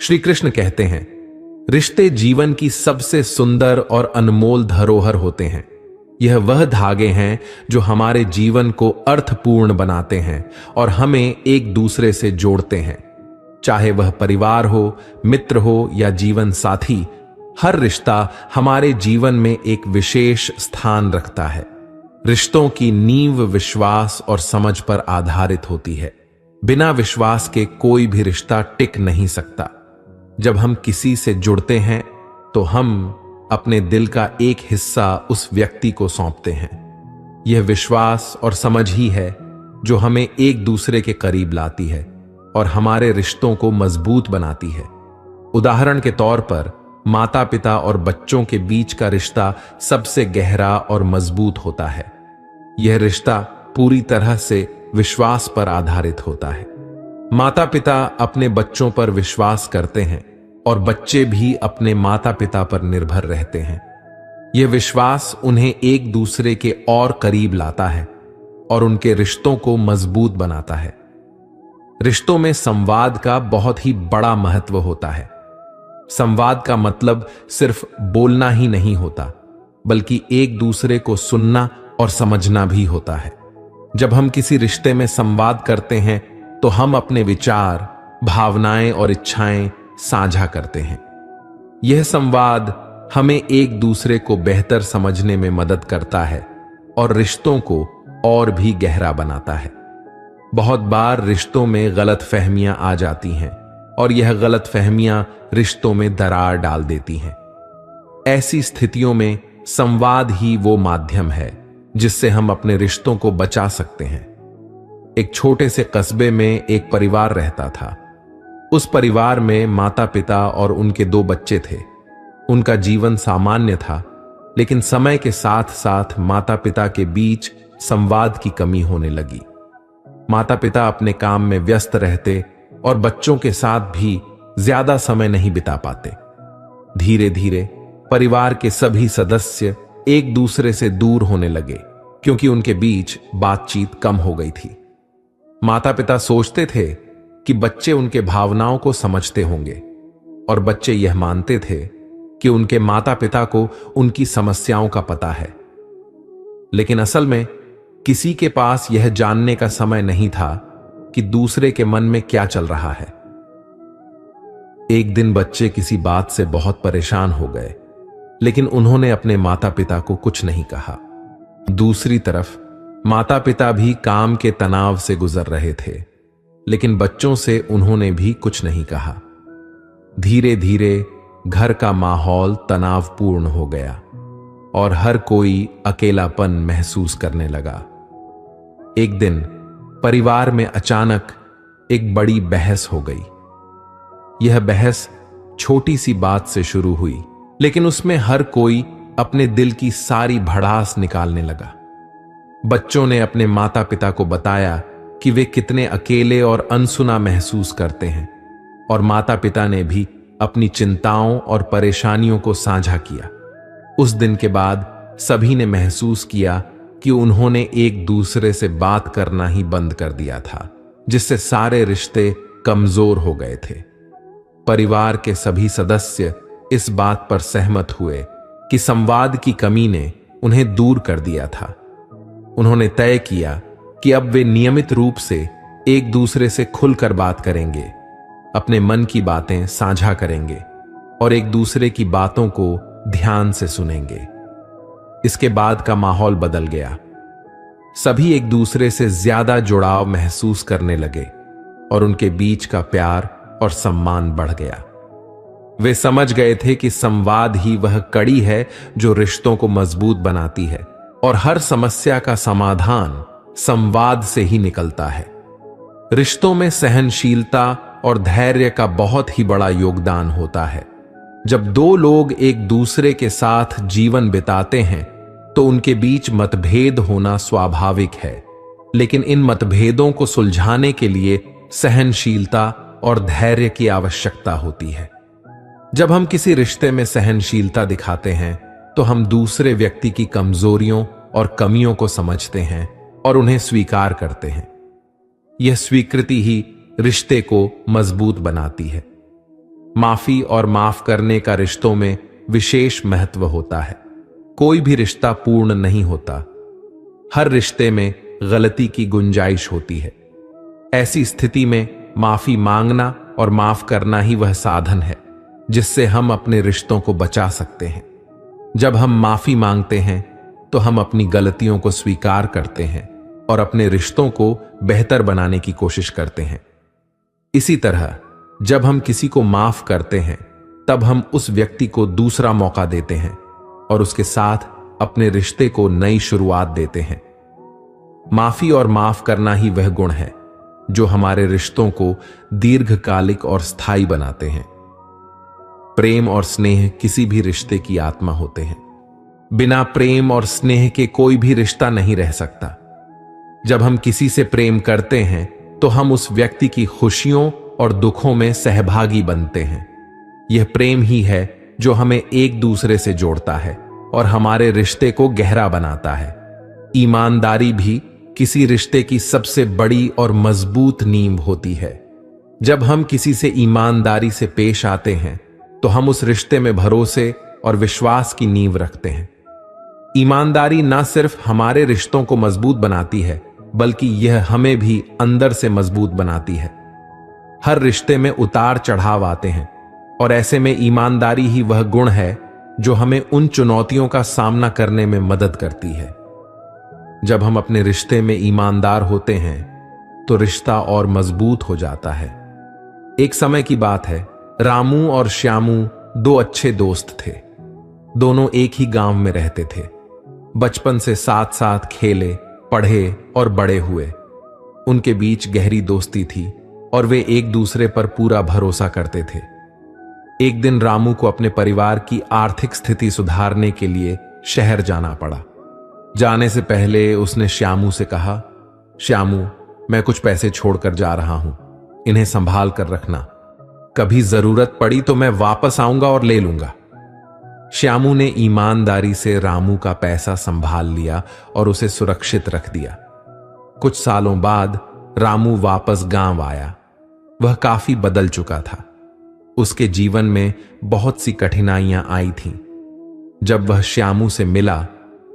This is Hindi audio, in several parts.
श्री कृष्ण कहते हैं, रिश्ते जीवन की सबसे सुंदर और अनमोल धरोहर होते हैं। यह वह धागे हैं जो हमारे जीवन को अर्थपूर्ण बनाते हैं और हमें एक दूसरे से जोड़ते हैं। चाहे वह परिवार हो, मित्र हो या जीवन साथी, हर रिश्ता हमारे जीवन में एक विशेष स्थान रखता है। रिश्तों की नींव विश्वास और समझ पर आधारित होती है। बिना विश्वास के कोई भी रिश्ता टिक नहीं सकता। जब हम किसी से जुड़ते हैं तो हम अपने दिल का एक हिस्सा उस व्यक्ति को सौंपते हैं। यह विश्वास और समझ ही है जो हमें एक दूसरे के करीब लाती है और हमारे रिश्तों को मजबूत बनाती है। उदाहरण के तौर पर माता पिता और बच्चों के बीच का रिश्ता सबसे गहरा और मजबूत होता है। यह रिश्ता पूरी तरह से विश्वास पर आधारित होता है। माता पिता अपने बच्चों पर विश्वास करते हैं और बच्चे भी अपने माता पिता पर निर्भर रहते हैं। यह विश्वास उन्हें एक दूसरे के और करीब लाता है और उनके रिश्तों को मजबूत बनाता है। रिश्तों में संवाद का बहुत ही बड़ा महत्व होता है। संवाद का मतलब सिर्फ बोलना ही नहीं होता, बल्कि एक दूसरे को सुनना और समझना भी होता है। जब हम किसी रिश्ते में संवाद करते हैं तो हम अपने विचार, भावनाएं और इच्छाएं साझा करते हैं। यह संवाद हमें एक दूसरे को बेहतर समझने में मदद करता है और रिश्तों को और भी गहरा बनाता है। बहुत बार रिश्तों में गलतफहमियां आ जाती हैं और यह गलतफहमियां रिश्तों में दरार डाल देती हैं। ऐसी स्थितियों में संवाद ही वो माध्यम है जिससे हम अपने रिश्तों को बचा सकते हैं। एक छोटे से कस्बे में एक परिवार रहता था। उस परिवार में माता पिता और उनके 2 बच्चे थे। उनका जीवन सामान्य था, लेकिन समय के साथ साथ माता पिता के बीच संवाद की कमी होने लगी। माता पिता अपने काम में व्यस्त रहते और बच्चों के साथ भी ज्यादा समय नहीं बिता पाते। धीरे धीरे परिवार के सभी सदस्य एक दूसरे से दूर होने लगे क्योंकि उनके बीच बातचीत कम हो गई थी। माता पिता सोचते थे कि बच्चे उनके भावनाओं को समझते होंगे और बच्चे यह मानते थे कि उनके माता पिता को उनकी समस्याओं का पता है। लेकिन असल में किसी के पास यह जानने का समय नहीं था कि दूसरे के मन में क्या चल रहा है। एक दिन बच्चे किसी बात से बहुत परेशान हो गए, लेकिन उन्होंने अपने माता पिता को कुछ नहीं कहा। दूसरी तरफ माता पिता भी काम के तनाव से गुजर रहे थे, लेकिन बच्चों से उन्होंने भी कुछ नहीं कहा। धीरे धीरे घर का माहौल तनावपूर्ण हो गया और हर कोई अकेलापन महसूस करने लगा। एक दिन परिवार में अचानक एक बड़ी बहस हो गई। यह बहस छोटी सी बात से शुरू हुई, लेकिन उसमें हर कोई अपने दिल की सारी भड़ास निकालने लगा। बच्चों ने अपने माता पिता को बताया कि वे कितने अकेले और अनसुना महसूस करते हैं, और माता पिता ने भी अपनी चिंताओं और परेशानियों को साझा किया। उस दिन के बाद सभी ने महसूस किया कि उन्होंने एक दूसरे से बात करना ही बंद कर दिया था, जिससे सारे रिश्ते कमजोर हो गए थे। परिवार के सभी सदस्य इस बात पर सहमत हुए कि संवाद की कमी ने उन्हें दूर कर दिया था। उन्होंने तय किया कि अब वे नियमित रूप से एक दूसरे से खुलकर बात करेंगे, अपने मन की बातें साझा करेंगे और एक दूसरे की बातों को ध्यान से सुनेंगे। इसके बाद का माहौल बदल गया। सभी एक दूसरे से ज्यादा जुड़ाव महसूस करने लगे और उनके बीच का प्यार और सम्मान बढ़ गया। वे समझ गए थे कि संवाद ही वह कड़ी है जो रिश्तों को मजबूत बनाती है, और हर समस्या का समाधान संवाद से ही निकलता है। रिश्तों में सहनशीलता और धैर्य का बहुत ही बड़ा योगदान होता है। जब 2 लोग एक दूसरे के साथ जीवन बिताते हैं तो उनके बीच मतभेद होना स्वाभाविक है, लेकिन इन मतभेदों को सुलझाने के लिए सहनशीलता और धैर्य की आवश्यकता होती है। जब हम किसी रिश्ते में सहनशीलता दिखाते हैं तो हम दूसरे व्यक्ति की कमजोरियों और कमियों को समझते हैं और उन्हें स्वीकार करते हैं। यह स्वीकृति ही रिश्ते को मजबूत बनाती है। माफी और माफ करने का रिश्तों में विशेष महत्व होता है। कोई भी रिश्ता पूर्ण नहीं होता। हर रिश्ते में गलती की गुंजाइश होती है। ऐसी स्थिति में माफी मांगना और माफ करना ही वह साधन है जिससे हम अपने रिश्तों को बचा सकते हैं। जब हम माफी मांगते हैं तो हम अपनी गलतियों को स्वीकार करते हैं और अपने रिश्तों को बेहतर बनाने की कोशिश करते हैं। इसी तरह जब हम किसी को माफ करते हैं तब हम उस व्यक्ति को दूसरा मौका देते हैं और उसके साथ अपने रिश्ते को नई शुरुआत देते हैं। माफी और माफ करना ही वह गुण है जो हमारे रिश्तों को दीर्घकालिक और स्थायी बनाते हैं। प्रेम और स्नेह किसी भी रिश्ते की आत्मा होते हैं। बिना प्रेम और स्नेह के कोई भी रिश्ता नहीं रह सकता। जब हम किसी से प्रेम करते हैं तो हम उस व्यक्ति की खुशियों और दुखों में सहभागी बनते हैं। यह प्रेम ही है जो हमें एक दूसरे से जोड़ता है और हमारे रिश्ते को गहरा बनाता है। ईमानदारी भी किसी रिश्ते की सबसे बड़ी और मजबूत नींव होती है। जब हम किसी से ईमानदारी से पेश आते हैं तो हम उस रिश्ते में भरोसे और विश्वास की नींव रखते हैं। ईमानदारी न सिर्फ हमारे रिश्तों को मजबूत बनाती है बल्कि यह हमें भी अंदर से मजबूत बनाती है। हर रिश्ते में उतार चढ़ाव आते हैं और ऐसे में ईमानदारी ही वह गुण है जो हमें उन चुनौतियों का सामना करने में मदद करती है। जब हम अपने रिश्ते में ईमानदार होते हैं तो रिश्ता और मजबूत हो जाता है। एक समय की बात है, रामू और श्यामू दो अच्छे दोस्त थे। दोनों एक ही गांव में रहते थे। बचपन से साथ साथ खेले, पढ़े और बड़े हुए। उनके बीच गहरी दोस्ती थी और वे एक दूसरे पर पूरा भरोसा करते थे। एक दिन रामू को अपने परिवार की आर्थिक स्थिति सुधारने के लिए शहर जाना पड़ा। जाने से पहले उसने श्यामू से कहा, श्यामू, मैं कुछ पैसे छोड़कर जा रहा हूं, इन्हें संभाल कर रखना। कभी जरूरत पड़ी तो मैं वापस आऊंगा और ले लूंगा। श्यामू ने ईमानदारी से रामू का पैसा संभाल लिया और उसे सुरक्षित रख दिया। कुछ सालों बाद रामू वापस गांव आया। वह काफी बदल चुका था। उसके जीवन में बहुत सी कठिनाइयां आई थीं। जब वह श्यामू से मिला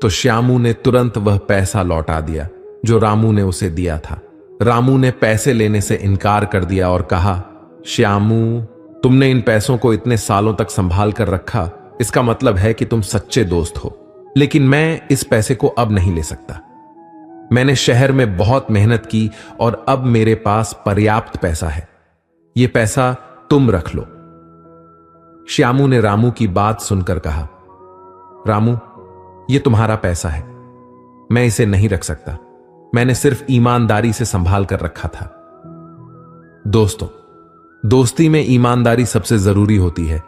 तो श्यामू ने तुरंत वह पैसा लौटा दिया जो रामू ने उसे दिया था। रामू ने पैसे लेने से इनकार कर दिया और कहा, श्यामू, तुमने इन पैसों को इतने सालों तक संभाल कर रखा, इसका मतलब है कि तुम सच्चे दोस्त हो। लेकिन मैं इस पैसे को अब नहीं ले सकता। मैंने शहर में बहुत मेहनत की और अब मेरे पास पर्याप्त पैसा है। यह पैसा तुम रख लो। श्यामू ने रामू की बात सुनकर कहा, रामू, यह तुम्हारा पैसा है, मैं इसे नहीं रख सकता। मैंने सिर्फ ईमानदारी से संभाल कर रखा था। दोस्तों, दोस्ती में ईमानदारी सबसे जरूरी होती है।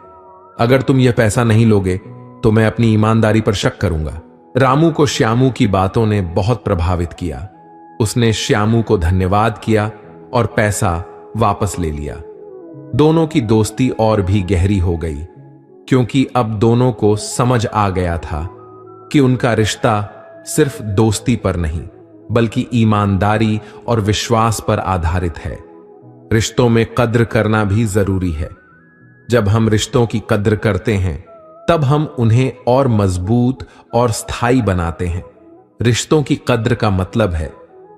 अगर तुम यह पैसा नहीं लोगे तो मैं अपनी ईमानदारी पर शक करूंगा। रामू को श्यामू की बातों ने बहुत प्रभावित किया। उसने श्यामू को धन्यवाद किया और पैसा वापस ले लिया। दोनों की दोस्ती और भी गहरी हो गई क्योंकि अब दोनों को समझ आ गया था कि उनका रिश्ता सिर्फ दोस्ती पर नहीं बल्कि ईमानदारी और विश्वास पर आधारित है। रिश्तों में कद्र करना भी जरूरी है। जब हम रिश्तों की कद्र करते हैं तब हम उन्हें और मजबूत और स्थायी बनाते हैं। रिश्तों की कद्र का मतलब है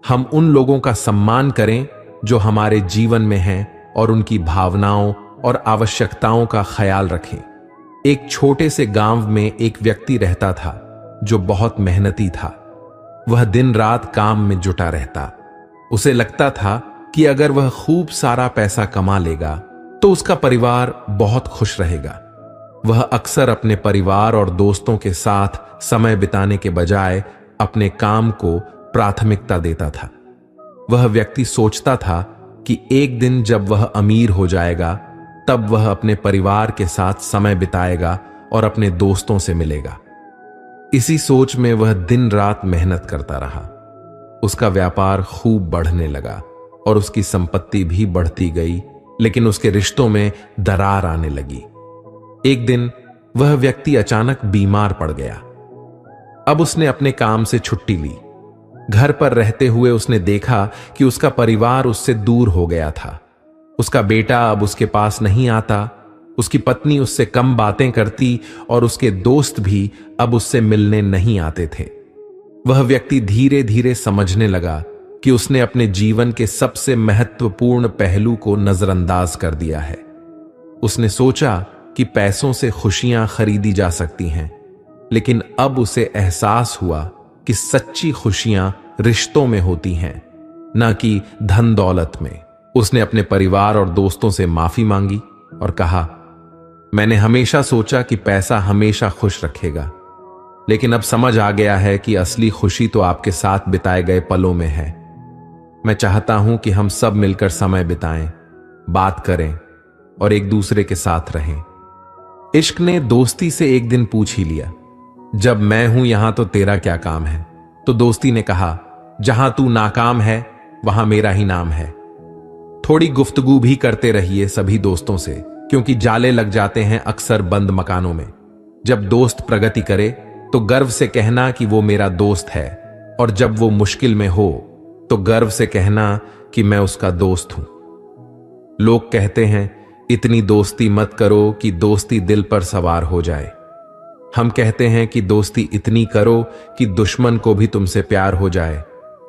हम उन लोगों का सम्मान करें जो हमारे जीवन में हैं और उनकी भावनाओं और आवश्यकताओं का ख्याल रखें। एक छोटे से गांव में एक व्यक्ति रहता था जो बहुत मेहनती था। वह दिन रात काम में जुटा रहता। उसे लगता था कि अगर वह खूब सारा पैसा कमा लेगा तो उसका परिवार बहुत खुश रहेगा। वह अक्सर अपने परिवार और दोस्तों के साथ समय बिताने के बजाय अपने काम को प्राथमिकता देता था। वह व्यक्ति सोचता था कि एक दिन जब वह अमीर हो जाएगा तब वह अपने परिवार के साथ समय बिताएगा और अपने दोस्तों से मिलेगा। इसी सोच में वह दिन रात मेहनत करता रहा। उसका व्यापार खूब बढ़ने लगा और उसकी संपत्ति भी बढ़ती गई, लेकिन उसके रिश्तों में दरार आने लगी। एक दिन वह व्यक्ति अचानक बीमार पड़ गया। अब उसने अपने काम से छुट्टी ली। घर पर रहते हुए उसने देखा कि उसका परिवार उससे दूर हो गया था। उसका बेटा अब उसके पास नहीं आता उसकी पत्नी उससे कम बातें करती और उसके दोस्त भी अब उससे मिलने नहीं आते थे। वह व्यक्ति धीरे धीरे समझने लगा कि उसने अपने जीवन के सबसे महत्वपूर्ण पहलू को नजरअंदाज कर दिया है। उसने सोचा कि पैसों से खुशियां खरीदी जा सकती हैं, लेकिन अब उसे एहसास हुआ कि सच्ची खुशियां रिश्तों में होती हैं, न कि धन दौलत में। उसने अपने परिवार और दोस्तों से माफी मांगी और कहा, मैंने हमेशा सोचा कि पैसा हमेशा खुश रखेगा, लेकिन अब समझ आ गया है कि असली खुशी तो आपके साथ बिताए गए पलों में है। मैं चाहता हूं कि हम सब मिलकर समय बिताएं, बात करें और एक दूसरे के साथ रहें। इश्क ने दोस्ती से एक दिन पूछ ही लिया, जब मैं हूं यहां तो तेरा क्या काम है? तो दोस्ती ने कहा, जहां तू नाकाम है वहां मेरा ही नाम है। थोड़ी गुफ्तगू भी करते रहिए सभी दोस्तों से, क्योंकि जाले लग जाते हैं अक्सर बंद मकानों में। जब दोस्त प्रगति करे तो गर्व से कहना कि वो मेरा दोस्त है, और जब वो मुश्किल में हो तो गर्व से कहना कि मैं उसका दोस्त हूं। लोग कहते हैं, इतनी दोस्ती मत करो कि दोस्ती दिल पर सवार हो जाए। हम कहते हैं कि दोस्ती इतनी करो कि दुश्मन को भी तुमसे प्यार हो जाए।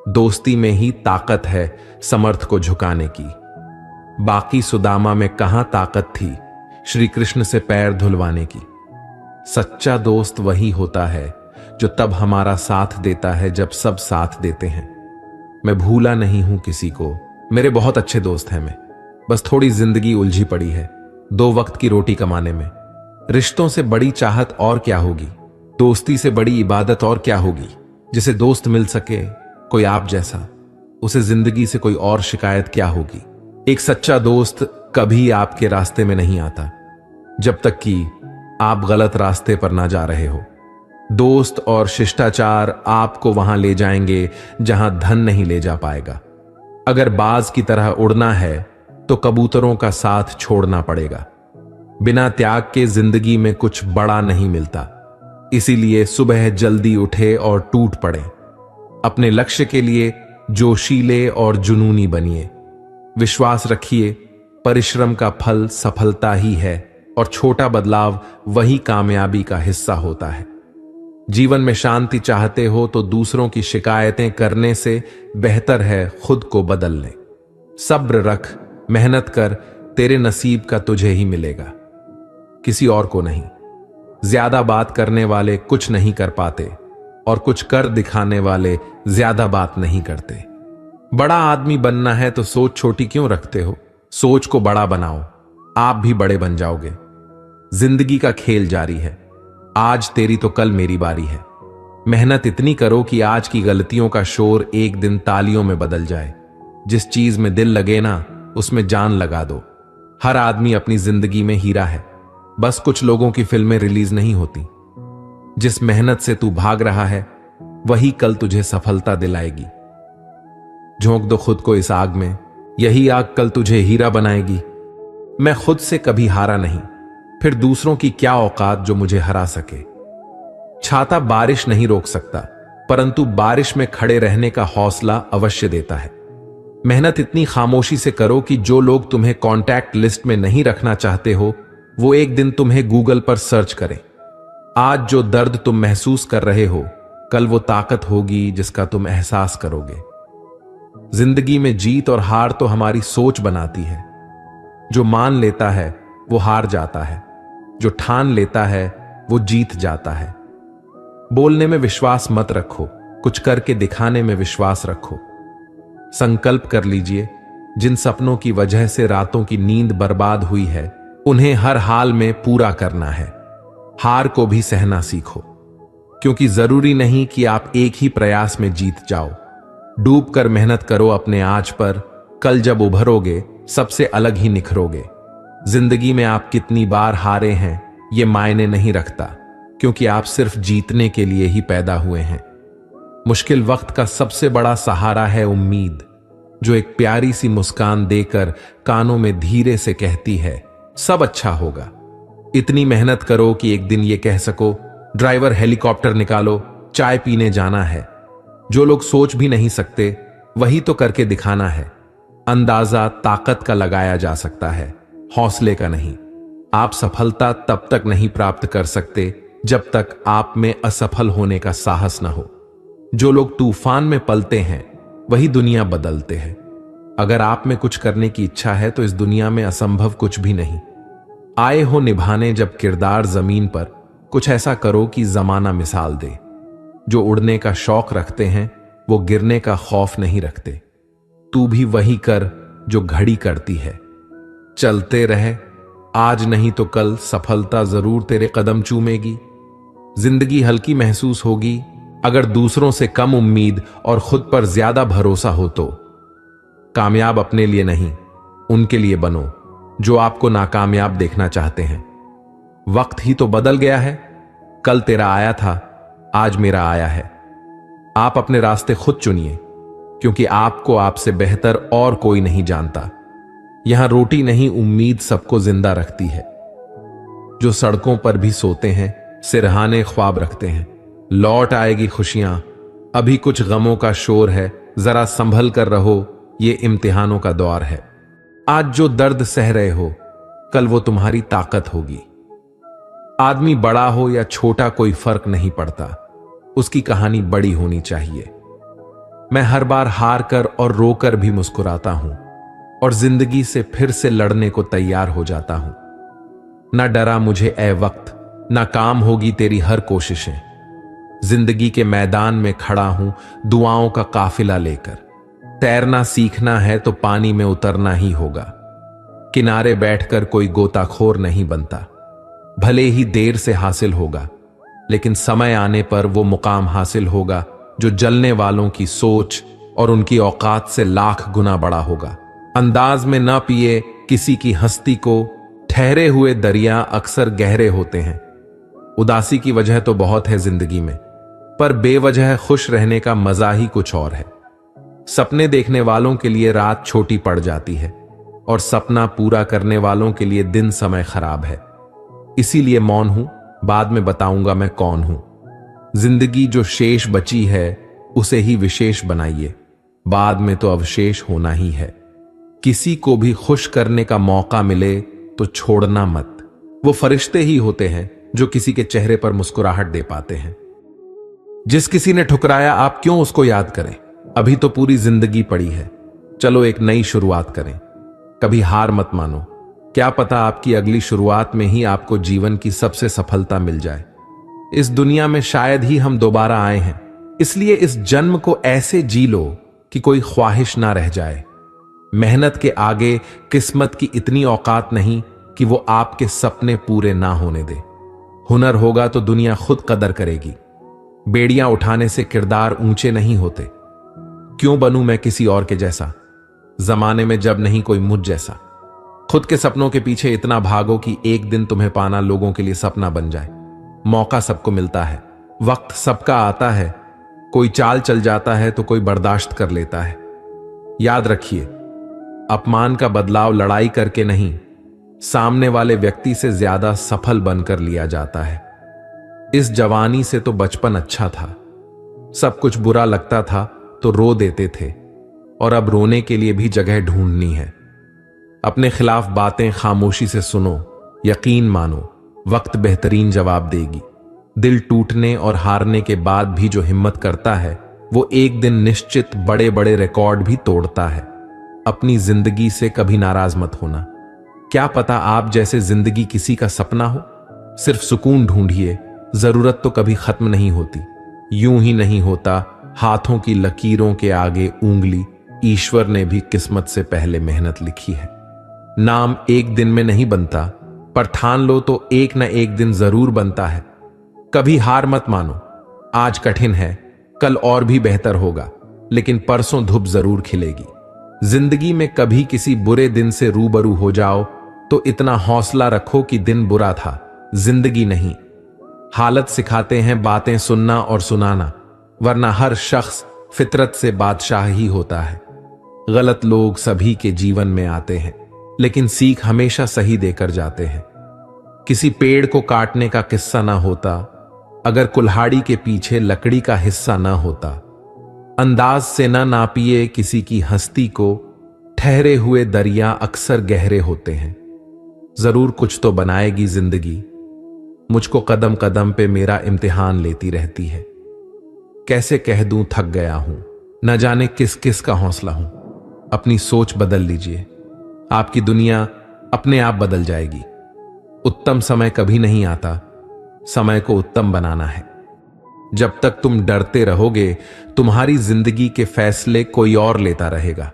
दोस्ती में ही ताकत है समर्थ को झुकाने की। बाकी सुदामा में कहां ताकत थी श्री कृष्ण से पैर धुलवाने की। सच्चा दोस्त वही होता है जो तब हमारा साथ देता है जब सब साथ देते हैं। मैं भूला नहीं हूं किसी को, मेरे बहुत अच्छे दोस्त हैं। मैं बस थोड़ी जिंदगी उलझी पड़ी है 2 वक्त की रोटी कमाने में। रिश्तों से बड़ी चाहत और क्या होगी, दोस्ती से बड़ी इबादत और क्या होगी। जिसे दोस्त मिल सके कोई आप जैसा, उसे जिंदगी से कोई और शिकायत क्या होगी। एक सच्चा दोस्त कभी आपके रास्ते में नहीं आता जब तक कि आप गलत रास्ते पर ना जा रहे हो। दोस्त और शिष्टाचार आपको वहां ले जाएंगे जहां धन नहीं ले जा पाएगा। अगर बाज की तरह उड़ना है तो कबूतरों का साथ छोड़ना पड़ेगा। बिना त्याग के जिंदगी में कुछ बड़ा नहीं मिलता। इसीलिए सुबह जल्दी उठे और टूट पड़े। अपने लक्ष्य के लिए जोशीले और जुनूनी बनिए। विश्वास रखिए, परिश्रम का फल सफलता ही है, और छोटा बदलाव वही कामयाबी का हिस्सा होता है। जीवन में शांति चाहते हो तो दूसरों की शिकायतें करने से बेहतर है खुद को बदल ले। सब्र रख, मेहनत कर, तेरे नसीब का तुझे ही मिलेगा, किसी और को नहीं। ज्यादा बात करने वाले कुछ नहीं कर पाते, और कुछ कर दिखाने वाले ज्यादा बात नहीं करते। बड़ा आदमी बनना है तो सोच छोटी क्यों रखते हो? सोच को बड़ा बनाओ, आप भी बड़े बन जाओगे। जिंदगी का खेल जारी है, आज तेरी तो कल मेरी बारी है। मेहनत इतनी करो कि आज की गलतियों का शोर एक दिन तालियों में बदल जाए। जिस चीज में दिल लगे ना, उसमें जान लगा दो। हर आदमी अपनी जिंदगी में हीरा है, बस कुछ लोगों की फिल्में रिलीज नहीं होती। जिस मेहनत से तू भाग रहा है वही कल तुझे सफलता दिलाएगी। झोंक दो खुद को इस आग में, यही आग कल तुझे हीरा बनाएगी। मैं खुद से कभी हारा नहीं, फिर दूसरों की क्या औकात जो मुझे हरा सके। छाता बारिश नहीं रोक सकता, परंतु बारिश में खड़े रहने का हौसला अवश्य देता है। मेहनत इतनी खामोशी से करो कि जो लोग तुम्हें कॉन्टैक्ट लिस्ट में नहीं रखना चाहते हो वो एक दिन तुम्हें गूगल पर सर्च करें। आज जो दर्द तुम महसूस कर रहे हो कल वो ताकत होगी जिसका तुम एहसास करोगे। जिंदगी में जीत और हार तो हमारी सोच बनाती है। जो मान लेता है वो हार जाता है, जो ठान लेता है वो जीत जाता है। बोलने में विश्वास मत रखो, कुछ करके दिखाने में विश्वास रखो। संकल्प कर लीजिए, जिन सपनों की वजह से रातों की नींद बर्बाद हुई है उन्हें हर हाल में पूरा करना है। हार को भी सहना सीखो, क्योंकि जरूरी नहीं कि आप एक ही प्रयास में जीत जाओ। डूब कर मेहनत करो अपने आज पर, कल जब उभरोगे सबसे अलग ही निखरोगे। जिंदगी में आप कितनी बार हारे हैं ये मायने नहीं रखता, क्योंकि आप सिर्फ जीतने के लिए ही पैदा हुए हैं। मुश्किल वक्त का सबसे बड़ा सहारा है उम्मीद, जो एक प्यारी सी मुस्कान देकर कानों में धीरे से कहती है सब अच्छा होगा। इतनी मेहनत करो कि एक दिन ये कह सको ड्राइवर हेलीकॉप्टर निकालो, चाय पीने जाना है। जो लोग सोच भी नहीं सकते वही तो करके दिखाना है। अंदाजा ताकत का लगाया जा सकता है, हौसले का नहीं। आप सफलता तब तक नहीं प्राप्त कर सकते जब तक आप में असफल होने का साहस न हो। जो लोग तूफान में पलते हैं वही दुनिया बदलते हैं। अगर आप में कुछ करने की इच्छा है तो इस दुनिया में असंभव कुछ भी नहीं। आए हो निभाने जब किरदार जमीन पर, कुछ ऐसा करो कि जमाना मिसाल दे। जो उड़ने का शौक रखते हैं वो गिरने का खौफ नहीं रखते। तू भी वही कर जो घड़ी करती है। चलते रहे, आज नहीं तो कल सफलता जरूर तेरे कदम चूमेगी। जिंदगी हल्की महसूस होगी अगर दूसरों से कम उम्मीद और खुद पर ज्यादा भरोसा हो तो। कामयाब अपने लिए नहीं, उनके लिए बनो जो आपको नाकामयाब देखना चाहते हैं। वक्त ही तो बदल गया है। कल तेरा आया था, आज मेरा आया है। आप अपने रास्ते खुद चुनिए, क्योंकि आपको आपसे बेहतर और कोई नहीं जानता। यहां रोटी नहीं, उम्मीद सबको जिंदा रखती है। जो सड़कों पर भी सोते हैं सिरहाने ख्वाब रखते हैं। लौट आएगी खुशियां, अभी कुछ गमों का शोर है। जरा संभल कर रहो, ये इम्तिहानों का दौर है। आज जो दर्द सह रहे हो कल वो तुम्हारी ताकत होगी। आदमी बड़ा हो या छोटा कोई फर्क नहीं पड़ता, उसकी कहानी बड़ी होनी चाहिए। मैं हर बार हार कर और रोकर भी मुस्कुराता हूं और जिंदगी से फिर से लड़ने को तैयार हो जाता हूं। ना डरा मुझे ए वक्त, ना काम होगी तेरी हर कोशिशें। जिंदगी के मैदान में खड़ा हूं दुआओं का काफिला लेकर। तैरना सीखना है तो पानी में उतरना ही होगा। किनारे बैठकर कोई गोताखोर नहीं बनता। भले ही देर से हासिल होगा, लेकिन समय आने पर वो मुकाम हासिल होगा जो जलने वालों की सोच और उनकी औकात से लाख गुना बड़ा होगा। अंदाज में ना पिए किसी की हस्ती को, ठहरे हुए दरिया अक्सर गहरे होते हैं। उदासी की वजह तो बहुत है जिंदगी में, पर बेवजह खुश रहने का मजा ही कुछ और है। सपने देखने वालों के लिए रात छोटी पड़ जाती है और सपना पूरा करने वालों के लिए दिन समय खराब है। इसीलिए मौन हूं, बाद में बताऊंगा मैं कौन हूं। जिंदगी जो शेष बची है उसे ही विशेष बनाइए, बाद में तो अवशेष होना ही है। किसी को भी खुश करने का मौका मिले तो छोड़ना मत। वो फरिश्ते ही होते हैं जो किसी के चेहरे पर मुस्कुराहट दे पाते हैं। जिस किसी ने ठुकराया आप क्यों उसको याद करें, अभी तो पूरी जिंदगी पड़ी है। चलो एक नई शुरुआत करें। कभी हार मत मानो, क्या पता आपकी अगली शुरुआत में ही आपको जीवन की सबसे सफलता मिल जाए। इस दुनिया में शायद ही हम दोबारा आए हैं, इसलिए इस जन्म को ऐसे जी लो कि कोई ख्वाहिश ना रह जाए। मेहनत के आगे किस्मत की इतनी औकात नहीं कि वो आपके सपने पूरे ना होने दे। हुनर होगा तो दुनिया खुद कदर करेगी। बेड़ियां उठाने से किरदार ऊंचे नहीं होते। क्यों बनूं मैं किसी और के जैसा, जमाने में जब नहीं कोई मुझ जैसा। खुद के सपनों के पीछे इतना भागो कि एक दिन तुम्हें पाना लोगों के लिए सपना बन जाए। मौका सबको मिलता है, वक्त सबका आता है। कोई चाल चल जाता है तो कोई बर्दाश्त कर लेता है। याद रखिए, अपमान का बदलाव लड़ाई करके नहीं, सामने वाले व्यक्ति से ज्यादा सफल बनकर लिया जाता है। इस जवानी से तो बचपन अच्छा था। सब कुछ बुरा लगता था तो रो देते थे, और अब रोने के लिए भी जगह ढूंढनी है। अपने खिलाफ बातें खामोशी से सुनो, यकीन मानो वक्त बेहतरीन जवाब देगी। दिल टूटने और हारने के बाद भी जो हिम्मत करता है वो एक दिन निश्चित बड़े बड़े रिकॉर्ड भी तोड़ता है। अपनी जिंदगी से कभी नाराज मत होना। क्या पता आप जैसे जिंदगी किसी का सपना हो। सिर्फ सुकून ढूंढिए, जरूरत तो कभी खत्म नहीं होती। यूं ही नहीं होता हाथों की लकीरों के आगे उंगली, ईश्वर ने भी किस्मत से पहले मेहनत लिखी है। नाम एक दिन में नहीं बनता, पर ठान लो तो एक न एक दिन जरूर बनता है। कभी हार मत मानो। आज कठिन है, कल और भी बेहतर होगा, लेकिन परसों धूप जरूर खिलेगी। जिंदगी में कभी किसी बुरे दिन से रूबरू हो जाओ तो इतना हौसला रखो कि दिन बुरा था, जिंदगी नहीं। हालत सिखाते हैं बातें सुनना और सुनाना, वरना हर शख्स फितरत से बादशाह ही होता है। गलत लोग सभी के जीवन में आते हैं, लेकिन सीख हमेशा सही देकर जाते हैं। किसी पेड़ को काटने का किस्सा ना होता अगर कुल्हाड़ी के पीछे लकड़ी का हिस्सा ना होता। अंदाज से ना नापिए किसी की हस्ती को, ठहरे हुए दरिया अक्सर गहरे होते हैं। जरूर कुछ तो बनाएगी जिंदगी, मुझको कदम कदम पे मेरा इम्तिहान लेती रहती है। कैसे कह दूं थक गया हूं, न जाने किस किस का हौसला हूं। अपनी सोच बदल लीजिए, आपकी दुनिया अपने आप बदल जाएगी। उत्तम समय कभी नहीं आता, समय को उत्तम बनाना है। जब तक तुम डरते रहोगे, तुम्हारी जिंदगी के फैसले कोई और लेता रहेगा।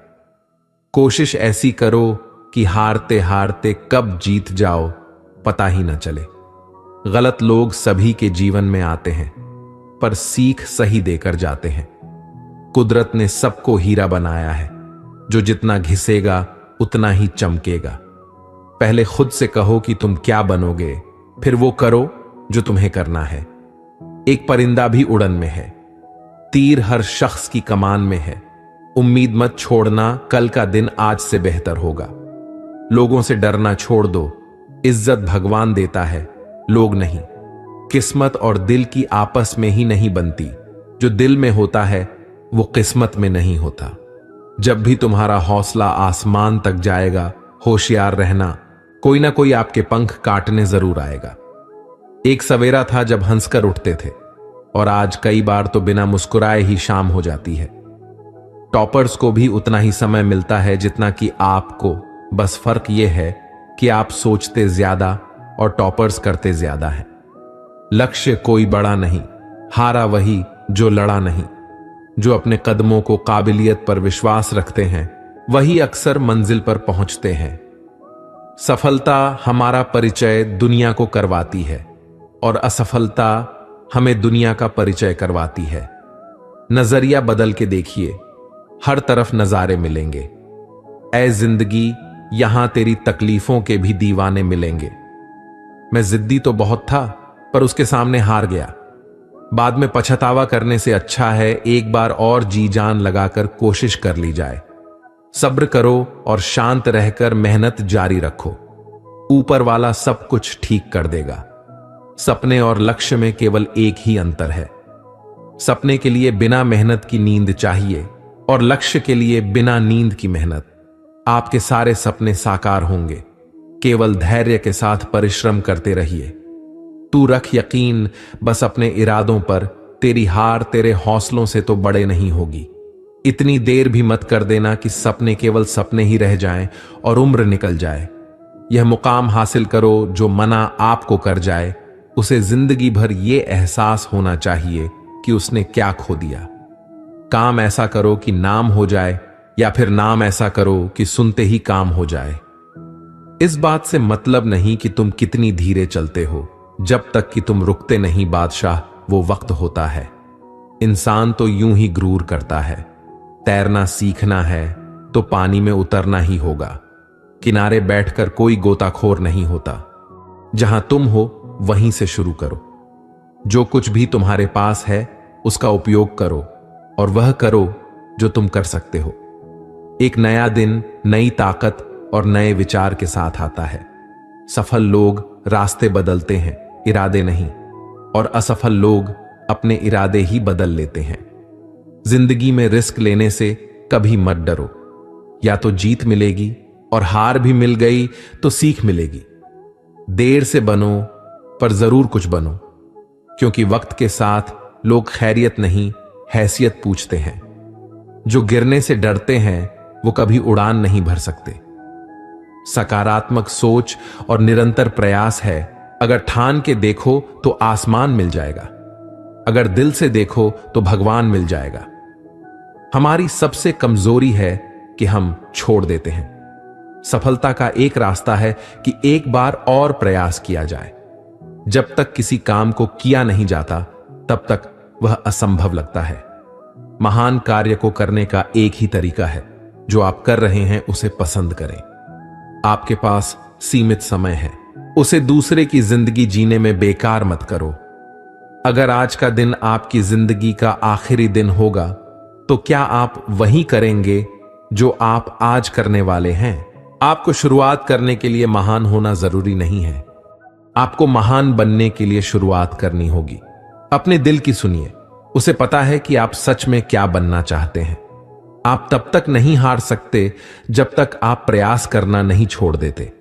कोशिश ऐसी करो कि हारते हारते कब जीत जाओ पता ही न चले। गलत लोग सभी के जीवन में आते हैं, पर सीख सही देकर जाते हैं। कुदरत ने सबको हीरा बनाया है, जो जितना घिसेगा उतना ही चमकेगा। पहले खुद से कहो कि तुम क्या बनोगे, फिर वो करो जो तुम्हें करना है। एक परिंदा भी उड़न में है, तीर हर शख्स की कमान में है। उम्मीद मत छोड़ना, कल का दिन आज से बेहतर होगा। लोगों से डरना छोड़ दो, इज्जत भगवान देता है, लोग नहीं। किस्मत और दिल की आपस में ही नहीं बनती, जो दिल में होता है वो किस्मत में नहीं होता। जब भी तुम्हारा हौसला आसमान तक जाएगा, होशियार रहना, कोई ना कोई आपके पंख काटने जरूर आएगा। एक सवेरा था जब हंसकर उठते थे, और आज कई बार तो बिना मुस्कुराए ही शाम हो जाती है। टॉपर्स को भी उतना ही समय मिलता है जितना कि आपको, बस फर्क यह है कि आप सोचते ज्यादा और टॉपर्स करते ज्यादा है। लक्ष्य कोई बड़ा नहीं, हारा वही जो लड़ा नहीं। जो अपने कदमों को काबिलियत पर विश्वास रखते हैं, वही अक्सर मंजिल पर पहुंचते हैं। सफलता हमारा परिचय दुनिया को करवाती है, और असफलता हमें दुनिया का परिचय करवाती है। नजरिया बदल के देखिए, हर तरफ नजारे मिलेंगे। ऐ जिंदगी, यहां तेरी तकलीफों के भी दीवाने मिलेंगे। मैं जिद्दी तो बहुत था, पर उसके सामने हार गया। बाद में पछतावा करने से अच्छा है एक बार और जी जान लगाकर कोशिश कर ली जाए। सब्र करो और शांत रहकर मेहनत जारी रखो। ऊपर वाला सब कुछ ठीक कर देगा। सपने और लक्ष्य में केवल एक ही अंतर है। सपने के लिए बिना मेहनत की नींद चाहिए, और लक्ष्य के लिए बिना नींद की मेहनत। आपके सारे सपने साकार होंगे, केवल धैर्य के साथ परिश्रम करते रहिए। तू रख यकीन बस अपने इरादों पर, तेरी हार तेरे हौसलों से तो बड़े नहीं होगी। इतनी देर भी मत कर देना कि सपने केवल सपने ही रह जाएं और उम्र निकल जाए। यह मुकाम हासिल करो जो मना आपको कर जाए। उसे जिंदगी भर यह एहसास होना चाहिए कि उसने क्या खो दिया। काम ऐसा करो कि नाम हो जाए, या फिर नाम ऐसा करो कि सुनते ही काम हो जाए। इस बात से मतलब नहीं कि तुम कितनी धीरे चलते हो, जब तक कि तुम रुकते नहीं बादशाह, वो वक्त होता है। इंसान तो यूं ही गुरूर करता है। तैरना सीखना है तो पानी में उतरना ही होगा। किनारे बैठकर कोई गोताखोर नहीं होता। जहां तुम हो वहीं से शुरू करो। जो कुछ भी तुम्हारे पास है उसका उपयोग करो, और वह करो जो तुम कर सकते हो। एक नया दिन नई ताकत और नए विचार के साथ आता है। सफल लोग रास्ते बदलते हैं, इरादे नहीं, और असफल लोग अपने इरादे ही बदल लेते हैं। जिंदगी में रिस्क लेने से कभी मत डरो। या तो जीत मिलेगी, और हार भी मिल गई तो सीख मिलेगी। देर से बनो पर जरूर कुछ बनो, क्योंकि वक्त के साथ लोग खैरियत नहीं हैसियत पूछते हैं। जो गिरने से डरते हैं वो कभी उड़ान नहीं भर सकते। सकारात्मक सोच और निरंतर प्रयास है। अगर ठान के देखो तो आसमान मिल जाएगा, अगर दिल से देखो तो भगवान मिल जाएगा। हमारी सबसे कमजोरी है कि हम छोड़ देते हैं। सफलता का एक रास्ता है कि एक बार और प्रयास किया जाए। जब तक किसी काम को किया नहीं जाता तब तक वह असंभव लगता है। महान कार्य को करने का एक ही तरीका है, जो आप कर रहे हैं उसे पसंद करें। आपके पास सीमित समय है, उसे दूसरे की जिंदगी जीने में बेकार मत करो। अगर आज का दिन आपकी जिंदगी का आखिरी दिन होगा तो क्या आप वही करेंगे जो आप आज करने वाले हैं? आपको शुरुआत करने के लिए महान होना जरूरी नहीं है। आपको महान बनने के लिए शुरुआत करनी होगी। अपने दिल की सुनिए, उसे पता है कि आप सच में क्या बनना चाहते हैं। आप तब तक नहीं हार सकते जब तक आप प्रयास करना नहीं छोड़ देते।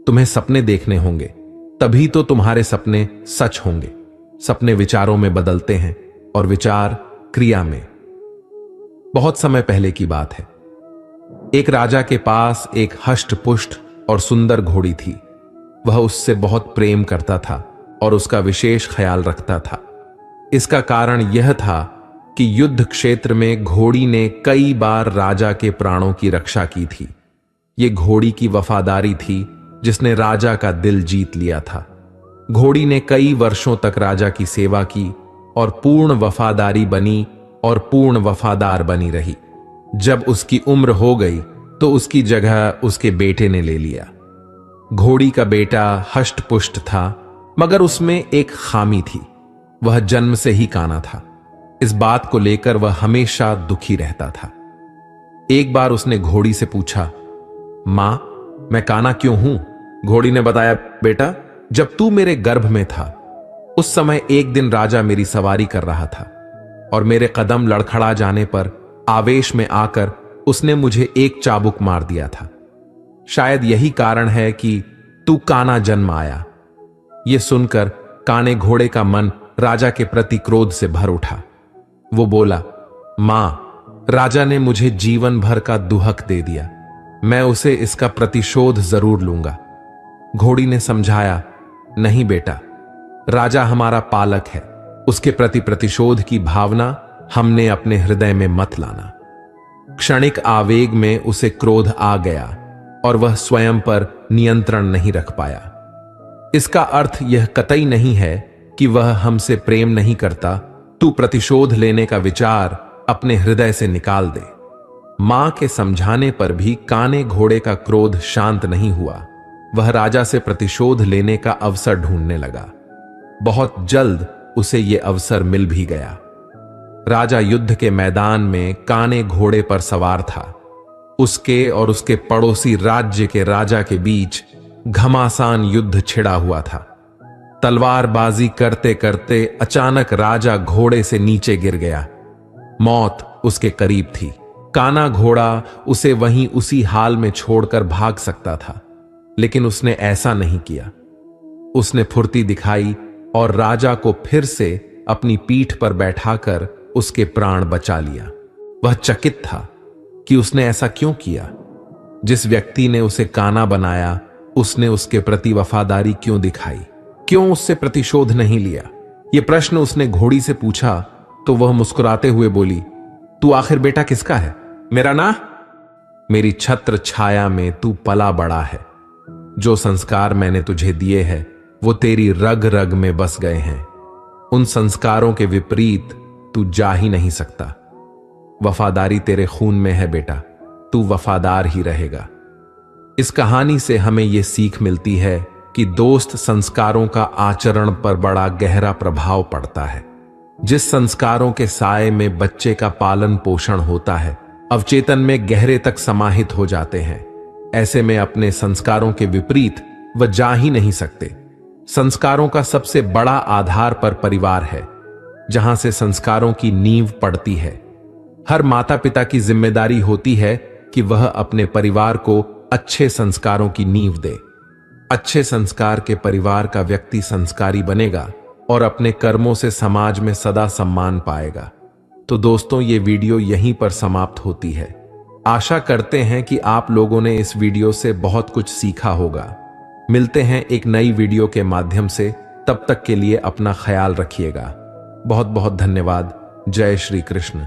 तुम्हें सपने देखने होंगे, तभी तो तुम्हारे सपने सच होंगे। सपने विचारों में बदलते हैं और विचार क्रिया में। बहुत समय पहले की बात है। एक राजा के पास एक हष्ट पुष्ट और सुंदर घोड़ी थी। वह उससे बहुत प्रेम करता था और उसका विशेष ख्याल रखता था। इसका कारण यह था कि युद्ध क्षेत्र में घोड़ी ने कई बार राजा के प्राणों की रक्षा की थी। यह घोड़ी की वफादारी थी जिसने राजा का दिल जीत लिया था। घोड़ी ने कई वर्षों तक राजा की सेवा की और पूर्ण वफादारी बनी और पूर्ण वफादार बनी रही। जब उसकी उम्र हो गई तो उसकी जगह उसके बेटे ने ले लिया। घोड़ी का बेटा हष्ट पुष्ट था, मगर उसमें एक खामी थी। वह जन्म से ही काना था। इस बात को लेकर वह हमेशा दुखी रहता था। एक बार उसने घोड़ी से पूछा, मां, मैं काना क्यों हूं? घोड़ी ने बताया, बेटा, जब तू मेरे गर्भ में था उस समय एक दिन राजा मेरी सवारी कर रहा था और मेरे कदम लड़खड़ा जाने पर आवेश में आकर उसने मुझे एक चाबुक मार दिया था। शायद यही कारण है कि तू काना जन्म आया। यह सुनकर काने घोड़े का मन राजा के प्रति क्रोध से भर उठा। वो बोला, मां, राजा ने मुझे जीवन भर का दुहक दे दिया। मैं उसे इसका प्रतिशोध जरूर लूंगा। घोड़ी ने समझाया, नहीं बेटा, राजा हमारा पालक है। उसके प्रति प्रतिशोध की भावना हमने अपने हृदय में मत लाना। क्षणिक आवेग में उसे क्रोध आ गया और वह स्वयं पर नियंत्रण नहीं रख पाया। इसका अर्थ यह कतई नहीं है कि वह हमसे प्रेम नहीं करता। तू प्रतिशोध लेने का विचार अपने हृदय से निकाल दे। मां के समझाने पर भी काने घोड़े का क्रोध शांत नहीं हुआ। वह राजा से प्रतिशोध लेने का अवसर ढूंढने लगा। बहुत जल्द उसे यह अवसर मिल भी गया। राजा युद्ध के मैदान में काने घोड़े पर सवार था। उसके और उसके पड़ोसी राज्य के राजा के बीच घमासान युद्ध छिड़ा हुआ था। तलवारबाजी करते करते अचानक राजा घोड़े से नीचे गिर गया। मौत उसके करीब थी। काना घोड़ा उसे वहीं उसी हाल में छोड़कर भाग सकता था, लेकिन उसने ऐसा नहीं किया। उसने फुर्ती दिखाई और राजा को फिर से अपनी पीठ पर बैठाकर उसके प्राण बचा लिया। वह चकित था कि उसने ऐसा क्यों किया। जिस व्यक्ति ने उसे काना बनाया, उसने उसके प्रति वफादारी क्यों दिखाई? क्यों उससे प्रतिशोध नहीं लिया? यह प्रश्न उसने घोड़ी से पूछा तो वह मुस्कुराते हुए बोली, तू आखिर बेटा किसका है? मेरा ना? मेरी छत्र छाया में तू पला बड़ा है। जो संस्कार मैंने तुझे दिए हैं वो तेरी रग रग में बस गए हैं। उन संस्कारों के विपरीत तू जा ही नहीं सकता। वफादारी तेरे खून में है बेटा, तू वफादार ही रहेगा। इस कहानी से हमें यह सीख मिलती है कि दोस्त संस्कारों का आचरण पर बड़ा गहरा प्रभाव पड़ता है। जिस संस्कारों के साए में बच्चे का पालन पोषण होता है, अवचेतन में गहरे तक समाहित हो जाते हैं। ऐसे में अपने संस्कारों के विपरीत वह जा ही नहीं सकते। संस्कारों का सबसे बड़ा आधार पर परिवार है, जहां से संस्कारों की नींव पड़ती है। हर माता पिता की जिम्मेदारी होती है कि वह अपने परिवार को अच्छे संस्कारों की नींव दे। अच्छे संस्कार के परिवार का व्यक्ति संस्कारी बनेगा और अपने कर्मों से समाज में सदा सम्मान पाएगा। तो दोस्तों, ये वीडियो यहीं पर समाप्त होती है। आशा करते हैं कि आप लोगों ने इस वीडियो से बहुत कुछ सीखा होगा। मिलते हैं एक नई वीडियो के माध्यम से। तब तक के लिए अपना ख्याल रखिएगा। बहुत बहुत धन्यवाद। जय श्री कृष्ण।